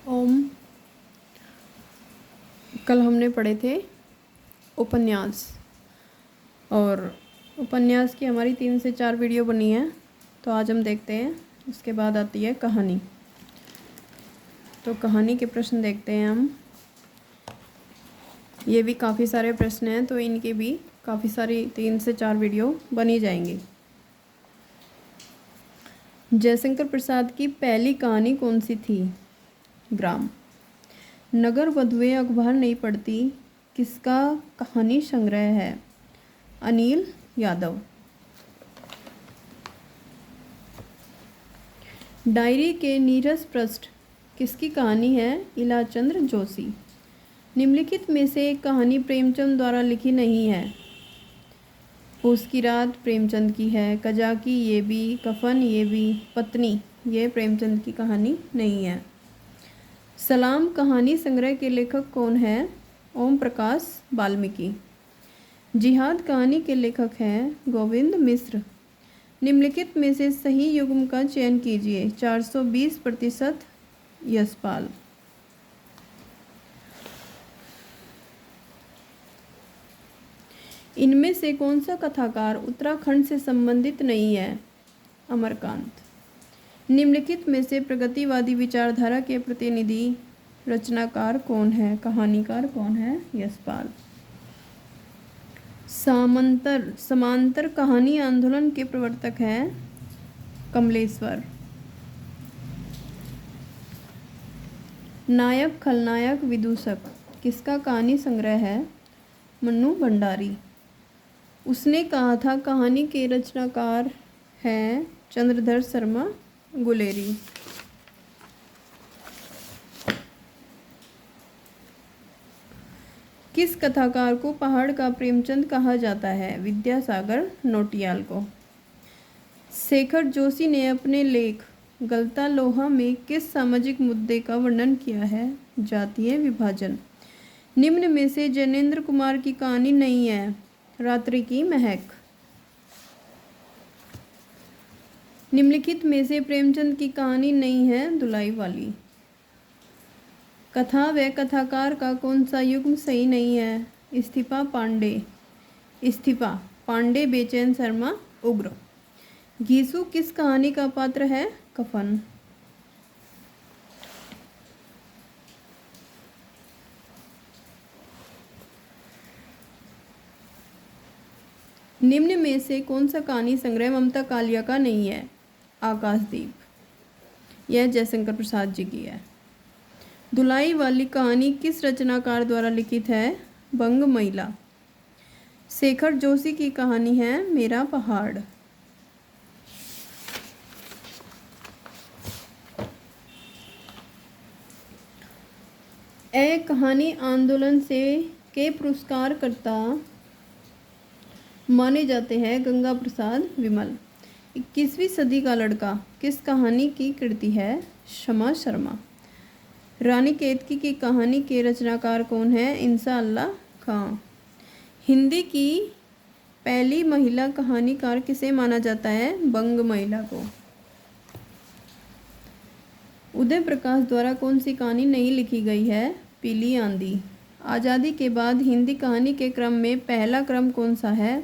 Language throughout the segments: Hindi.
ओम। कल हमने पढ़े थे उपन्यास, और उपन्यास की हमारी 3 से 4 वीडियो बनी है। तो आज हम देखते हैं, उसके बाद आती है कहानी। तो कहानी के प्रश्न देखते हैं हम। ये भी काफ़ी सारे प्रश्न हैं, तो इनके भी काफ़ी सारी 3 से 4 वीडियो बनी जाएंगी। जयशंकर प्रसाद की पहली कहानी कौन सी थी? ग्राम। नगर वधुएं अखबार नहीं पढ़ती किसका कहानी संग्रह है? अनिल यादव। डायरी के नीरस पृष्ठ किसकी कहानी है? इलाचंद्र जोशी। निम्नलिखित में से एक कहानी प्रेमचंद द्वारा लिखी नहीं है। पूस की रात प्रेमचंद की है। कजाकी ये भी, कफन ये भी, पत्नी ये प्रेमचंद की कहानी नहीं है। सलाम कहानी संग्रह के लेखक कौन है? ओम प्रकाश वाल्मीकि। जिहाद कहानी के लेखक हैं गोविंद मिश्र। निम्नलिखित में से सही युग्म का चयन कीजिए। 420% यशपाल। इनमें से कौन सा कथाकार उत्तराखंड से संबंधित नहीं है? अमरकांत। निम्नलिखित में से प्रगतिवादी विचारधारा के प्रतिनिधि रचनाकार कौन है? कहानीकार कौन है? यशपाल। समांतर कहानी आंदोलन के प्रवर्तक हैं कमलेश्वर। नायक खलनायक विदूषक किसका कहानी संग्रह है? मन्नू भंडारी। उसने कहा था कहानी के रचनाकार हैं चंद्रधर शर्मा गुलेरी। किस कथाकार को पहाड़ का प्रेमचंद कहा जाता है? विद्यासागर नोटियाल को। शेखर जोशी ने अपने लेख गलता लोहा में किस सामाजिक मुद्दे का वर्णन किया है? जातीय विभाजन। निम्न में से जैनेन्द्र कुमार की कहानी नहीं है। रात्रि की महक। निम्नलिखित में से प्रेमचंद की कहानी नहीं है। धुलाई वाली। कथा व कथाकार का कौन सा युग्म सही नहीं है? इस्तीफा पांडे। इस्तीफा पांडे बेचैन शर्मा उग्र। घीसू किस कहानी का पात्र है? कफन। निम्न में से कौन सा कहानी संग्रह ममता कालिया का नहीं है? आकाशदीप। यह जयशंकर प्रसाद जी की है। धुलाई वाली कहानी किस रचनाकार द्वारा लिखित है? बंग महिला। शेखर जोशी की कहानी है मेरा पहाड़। ए कहानी आंदोलन से के पुरस्कारकर्ता माने जाते हैं गंगा प्रसाद विमल। 21वीं सदी का लड़का किस कहानी की कृति है? शमा शर्मा। रानी केतकी की कहानी के रचनाकार कौन है? इंसा अल्लाह खां। हिंदी की पहली महिला कहानीकार किसे माना जाता है? बंग महिला को। उदय प्रकाश द्वारा कौन सी कहानी नहीं लिखी गई है? पीली आंधी। आज़ादी के बाद हिंदी कहानी के क्रम में पहला क्रम कौन सा है?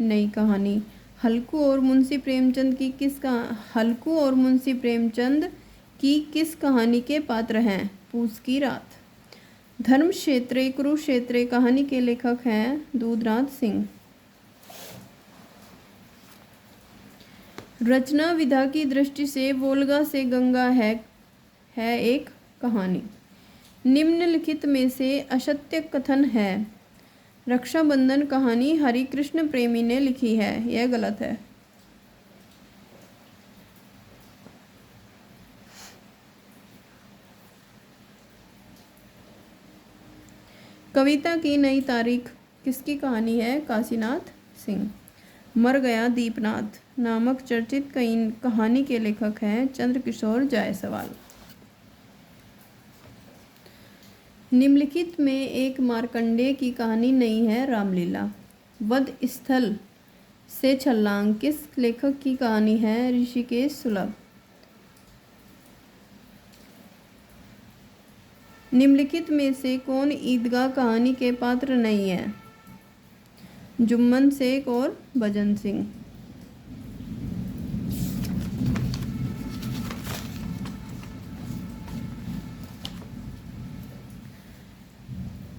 नई कहानी। हल्कू और मुंशी प्रेमचंद की किस कहानी के पात्र हैं? पूस की रात। धर्मक्षेत्र कुरुक्षेत्र कहानी के लेखक हैं दूधराज सिंह। रचना विधा की दृष्टि से वोल्गा से गंगा है एक कहानी। निम्नलिखित में से असत्य कथन है। रक्षाबंधन कहानी हरिकृष्ण प्रेमी ने लिखी है। यह गलत है। कविता की नई तारीख किसकी कहानी है? काशीनाथ सिंह। मर गया दीपनाथ नामक चर्चित कहानी के लेखक हैं चंद्रकिशोर जायसवाल। निम्नलिखित में एक मार्कंडेय की कहानी नहीं है। रामलीला। वध स्थल से छलांग किस लेखक की कहानी है? ऋषिकेश सुलभ। निम्नलिखित में से कौन ईदगाह कहानी के पात्र नहीं है? जुम्मन शेख और भजन सिंह।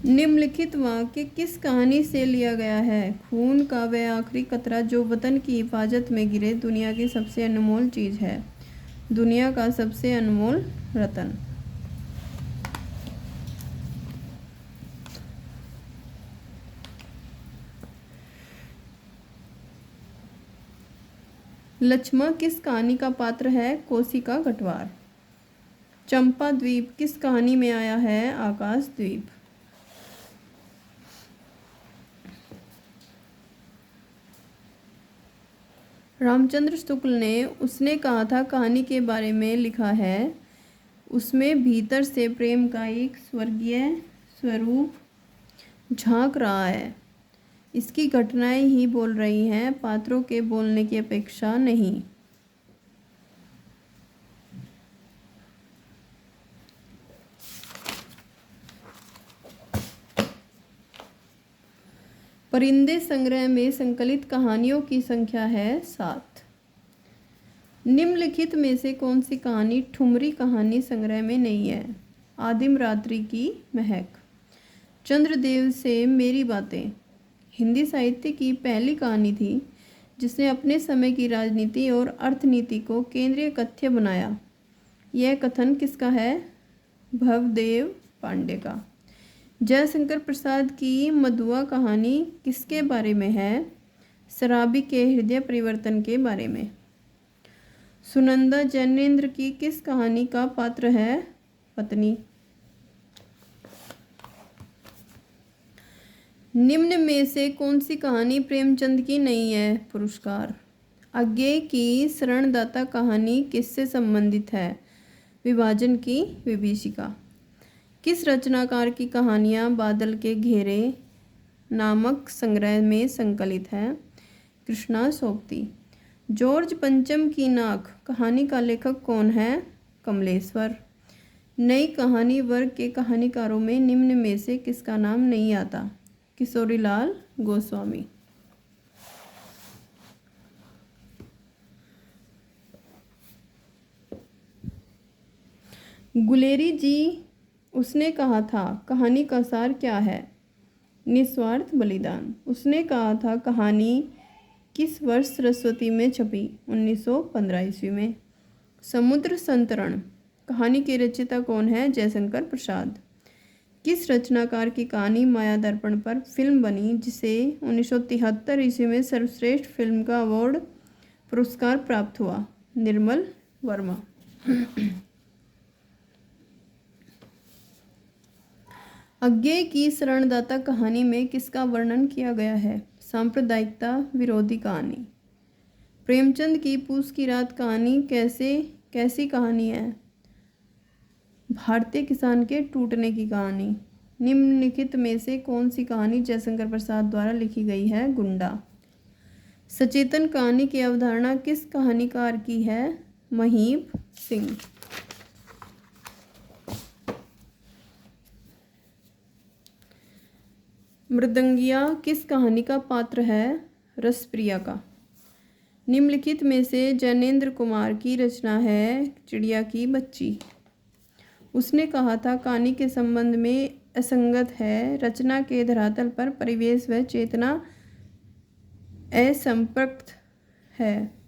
निम्नलिखित वाक्य किस कहानी से लिया गया है? खून का वह आखिरी कतरा जो वतन की हिफाजत में गिरे दुनिया की सबसे अनमोल चीज है, दुनिया का सबसे अनमोल रतन। लक्ष्मण किस कहानी का पात्र है? कोसी का गटवार। चंपा द्वीप किस कहानी में आया है? आकाश द्वीप। रामचंद्र शुक्ल ने उसने कहा था कहानी के बारे में लिखा है, उसमें भीतर से प्रेम का एक स्वर्गीय स्वरूप झांक रहा है। इसकी घटनाएं ही बोल रही हैं, पात्रों के बोलने की अपेक्षा नहीं। परिंदे संग्रह में संकलित कहानियों की संख्या है 7। निम्नलिखित में से कौन सी कहानी ठुमरी कहानी संग्रह में नहीं है? आदिम रात्रि की महक। चंद्रदेव से मेरी बातें हिंदी साहित्य की पहली कहानी थी जिसने अपने समय की राजनीति और अर्थनीति को केंद्रीय कथ्य बनाया। यह कथन किसका है? भवदेव पांडे का। जयशंकर प्रसाद की मधुआ कहानी किसके बारे में है? शराबी के हृदय परिवर्तन के बारे में। सुनंदा जैनेन्द्र की किस कहानी का पात्र है? पत्नी। निम्न में से कौन सी कहानी प्रेमचंद की नहीं है? पुरस्कार। अज्ञेय की शरणदाता कहानी किससे संबंधित है? विभाजन की विभीषिका। किस रचनाकार की कहानियाँ बादल के घेरे नामक संग्रह में संकलित है? कृष्णा सोबती। जॉर्ज पंचम की नाक कहानी का लेखक कौन है? कमलेश्वर। नई कहानी वर्ग के कहानीकारों में निम्न में से किसका नाम नहीं आता? किशोरीलाल गोस्वामी। गुलेरी जी उसने कहा था कहानी का सार क्या है? निस्वार्थ बलिदान। उसने कहा था कहानी किस वर्ष सरस्वती में छपी? 1915 ईस्वी में। समुद्र संतरण कहानी के रचयिता कौन है? जयशंकर प्रसाद। किस रचनाकार की कहानी माया दर्पण पर फिल्म बनी जिसे 1973 ईस्वी में सर्वश्रेष्ठ फिल्म का अवार्ड पुरस्कार प्राप्त हुआ? निर्मल वर्मा। अज्ञेय की शरणदाता कहानी में किसका वर्णन किया गया है? सांप्रदायिकता विरोधी कहानी। प्रेमचंद की पूस की रात कहानी कैसी कहानी है? भारतीय किसान के टूटने की कहानी। निम्नलिखित में से कौन सी कहानी जयशंकर प्रसाद द्वारा लिखी गई है? गुंडा। सचेतन कहानी की अवधारणा किस कहानीकार की है? महीप सिंह। मृदंगिया किस कहानी का पात्र है? रसप्रिया का। निम्नलिखित में से जैनेन्द्र कुमार की रचना है चिड़िया की बच्ची। उसने कहा था कहानी के संबंध में असंगत है, रचना के धरातल पर परिवेश व चेतना असंपर्क है।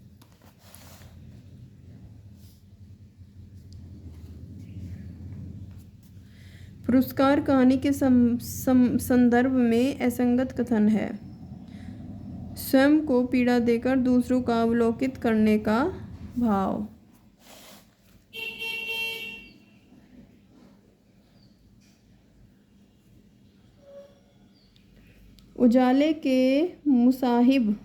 पुरस्कार कहानी के संदर्भ में असंगत कथन है। स्वयं को पीड़ा देकर दूसरों का अवलोकित करने का भाव। उजाले के मुसाहिब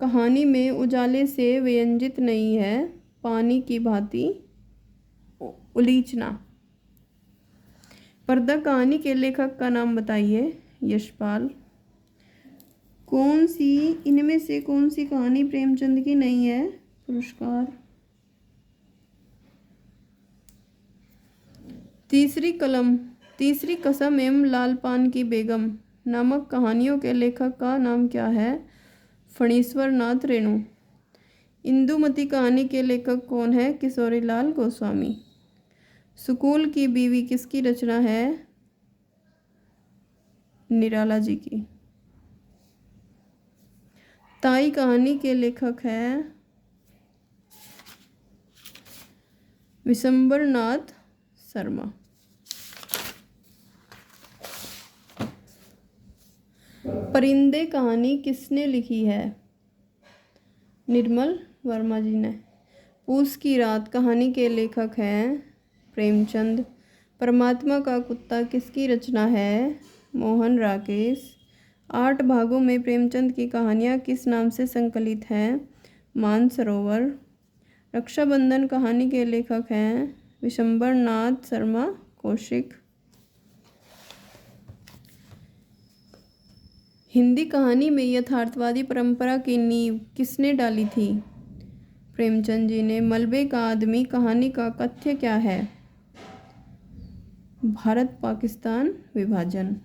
कहानी में उजाले से व्यंजित नहीं है, पानी की भांति उलीचना। पर्दा कहानी के लेखक का नाम बताइए? यशपाल। इनमें से कौन सी कहानी प्रेमचंद की नहीं है? पुरस्कार। तीसरी कसम एवं लाल पान की बेगम नामक कहानियों के लेखक का नाम क्या है? फणीश्वर नाथ रेणु। इंदुमती कहानी के लेखक कौन है? किशोरीलाल गोस्वामी। सुकूल की बीवी किसकी रचना है? निराला जी की। ताई कहानी के लेखक हैं विशंबर नाथ शर्मा। परिंदे कहानी किसने लिखी है? निर्मल वर्मा जी ने। पूस की रात कहानी के लेखक हैं प्रेमचंद। परमात्मा का कुत्ता किसकी रचना है? मोहन राकेश। 8 भागों में प्रेमचंद की कहानियाँ किस नाम से संकलित हैं? मानसरोवर। रक्षाबंधन कहानी के लेखक हैं विशंबर नाथ शर्मा कौशिक। हिंदी कहानी में यथार्थवादी परंपरा की नींव किसने डाली थी? प्रेमचंद जी ने। मलबे का आदमी कहानी का कथ्य क्या है? भारत पाकिस्तान विभाजन।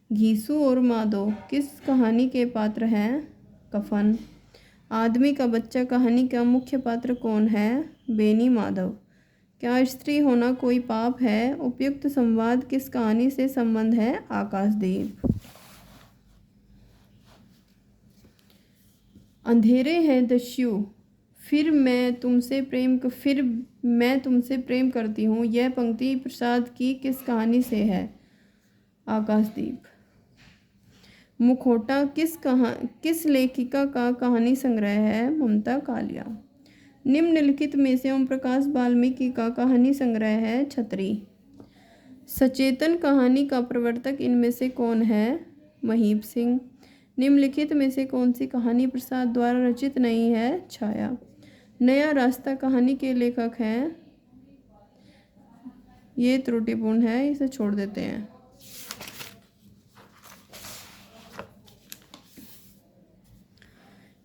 घीसू और माधो किस कहानी के पात्र हैं? कफन। आदमी का बच्चा कहानी का मुख्य पात्र कौन है? बेनी माधव। क्या स्त्री होना कोई पाप है? उपयुक्त संवाद किस कहानी से संबंध है? आकाशदीप। अंधेरे हैं दस्यु फिर मैं तुमसे प्रेम करती हूँ। यह पंक्ति प्रसाद की किस कहानी से है? आकाशदीप। मुखौटा किस लेखिका का कहानी संग्रह है? ममता कालिया। निम्नलिखित में से ओम प्रकाश वाल्मीकि का कहानी संग्रह है छतरी। सचेतन कहानी का प्रवर्तक इनमें से कौन है? महीप सिंह। निम्नलिखित में से कौन सी कहानी प्रसाद द्वारा रचित नहीं है? छाया। नया रास्ता कहानी के लेखक हैं, ये त्रुटिपूर्ण है, इसे छोड़ देते हैं।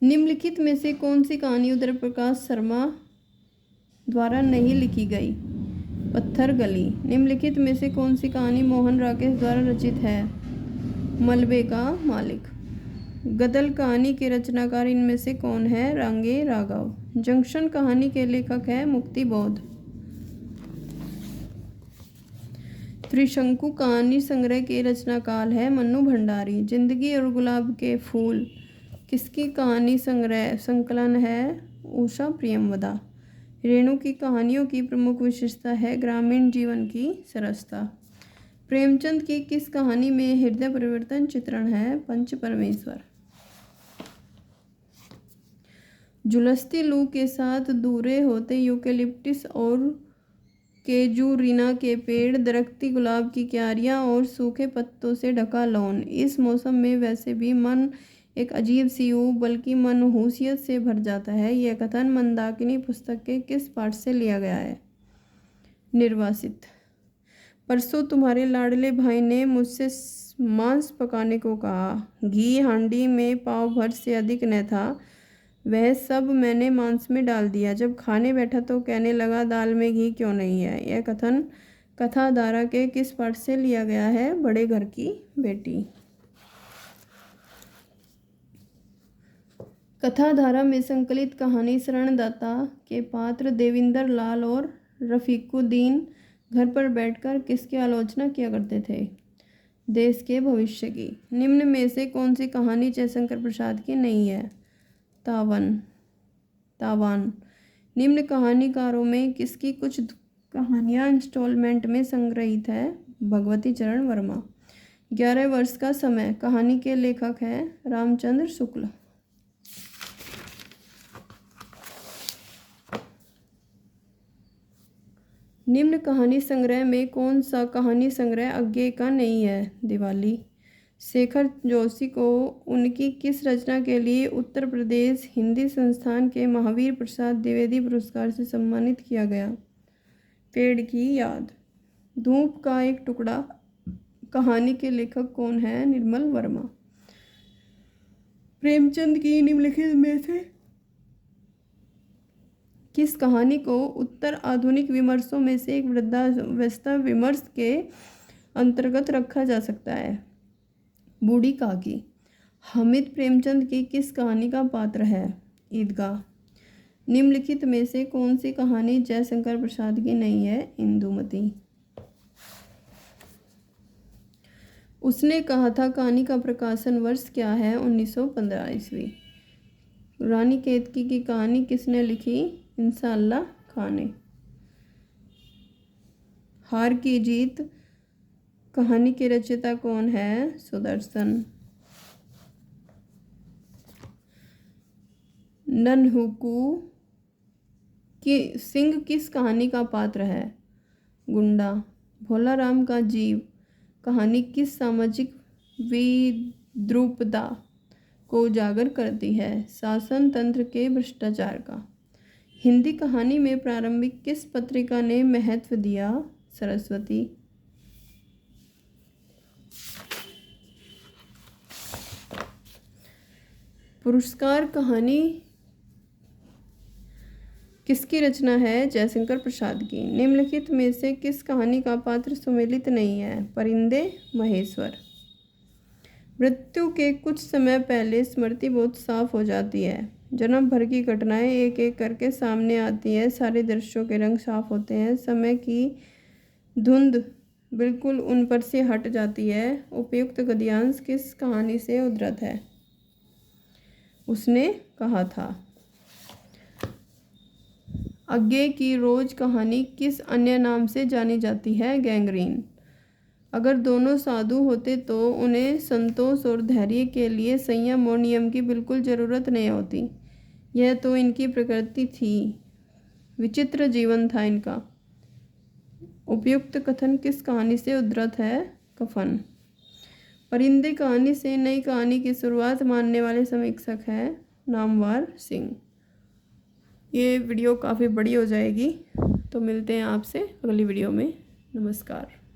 निम्नलिखित में से कौन सी कहानी उदय प्रकाश शर्मा द्वारा नहीं लिखी गई? पत्थर गली। निम्नलिखित में से कौन सी कहानी मोहन राकेश द्वारा रचित है? मलबे का मालिक। गदल कहानी के रचनाकार इनमें से कौन है? रांगे राघव। जंक्शन कहानी के लेखक है मुक्ति बोध। त्रिशंकु कहानी संग्रह के रचनाकार है मन्नू भंडारी। जिंदगी और गुलाब के फूल किसकी कहानी संकलन है? उषा प्रियमवदा। रेणु की कहानियों की प्रमुख विशेषता है ग्रामीण जीवन की सरसता। प्रेमचंद की किस कहानी में हृदय परिवर्तन चित्रण है? पंच परमेश्वर। झुलसती लू के साथ दूरे होते यूकेलिप्टिस और केजूरिना के पेड़, दरख्ती गुलाब की क्यारियां और सूखे पत्तों से ढका लॉन। इस मौसम में वैसे भी मन एक अजीब सी ऊब बल्कि मनहूसियत से भर जाता है। यह कथन मंदाकिनी पुस्तक के किस पाठ से लिया गया है? निर्वासित। परसों तुम्हारे लाडले भाई ने मुझसे मांस पकाने को कहा। घी हांडी में पाव भर से अधिक न था। वह सब मैंने मांस में डाल दिया। जब खाने बैठा तो कहने लगा दाल में घी क्यों नहीं है? यह कथन कथाधारा के किस पाठ से लिया गया है? बड़े घर की बेटी। कथाधारा में संकलित कहानी शरणदाता के पात्र देविंदर लाल और रफीकुद्दीन घर पर बैठकर किसकी आलोचना किया करते थे? देश के भविष्य की। निम्न में से कौन सी कहानी जयशंकर प्रसाद की नहीं है? तावान। निम्न कहानीकारों में किसकी कुछ कहानियाँ इंस्टॉलमेंट में संग्रहित है? भगवती चरण वर्मा। 11 वर्ष का समय कहानी के लेखक हैं रामचंद्र शुक्ल। निम्न कहानी संग्रह में कौन सा कहानी संग्रह अज्ञे का नहीं है? दिवाली। शेखर जोशी को उनकी किस रचना के लिए उत्तर प्रदेश हिंदी संस्थान के महावीर प्रसाद द्विवेदी पुरस्कार से सम्मानित किया गया? पेड़ की याद। धूप का एक टुकड़ा कहानी के लेखक कौन है? निर्मल वर्मा। प्रेमचंद की निम्नलिखित में से किस कहानी को उत्तर आधुनिक विमर्शों में से एक वृद्धावस्था विमर्श के अंतर्गत रखा जा सकता है? बूढ़ी काकी। हामिद प्रेमचंद की किस कहानी का पात्र है? ईदगाह। निम्नलिखित में से कौन सी कहानी जयशंकर प्रसाद की नहीं है? इंदुमती। उसने कहा था कहानी का प्रकाशन वर्ष क्या है? 1915 ईस्वी। रानी केतकी की कहानी किसने लिखी? इंसाअल्लाह खां ने। हार की जीत कहानी के रचयिता कौन है? सुदर्शन। नन्हुकू की सिंह किस कहानी का पात्र है? गुंडा। भोलाराम का जीव कहानी किस सामाजिक विद्रूपता को उजागर करती है? शासन तंत्र के भ्रष्टाचार का। हिंदी कहानी में प्रारंभिक किस पत्रिका ने महत्व दिया? सरस्वती। पुरस्कार कहानी किसकी रचना है? जयशंकर प्रसाद की। निम्नलिखित में से किस कहानी का पात्र सुमेलित नहीं है? परिंदे महेश्वर। मृत्यु के कुछ समय पहले स्मृति बहुत साफ हो जाती है। जन्म भर की घटनाएं एक एक करके सामने आती है। सारे दृश्यों के रंग साफ होते हैं। समय की धुंध बिल्कुल उन पर से हट जाती है। उपयुक्त गद्यांश किस कहानी से उद्धृत है? उसने कहा था। अज्ञे की रोज कहानी किस अन्य नाम से जानी जाती है? गैंग्रीन। अगर दोनों साधु होते तो उन्हें संतोष और धैर्य के लिए संयम और नियम की बिल्कुल ज़रूरत नहीं होती। यह तो इनकी प्रकृति थी। विचित्र जीवन था इनका। उपयुक्त कथन किस कहानी से उद्धृत है? कफन। परिंदे कहानी से नई कहानी की शुरुआत मानने वाले समीक्षक हैं नामवर सिंह। ये वीडियो काफ़ी बड़ी हो जाएगी, तो मिलते हैं आपसे अगली वीडियो में। नमस्कार।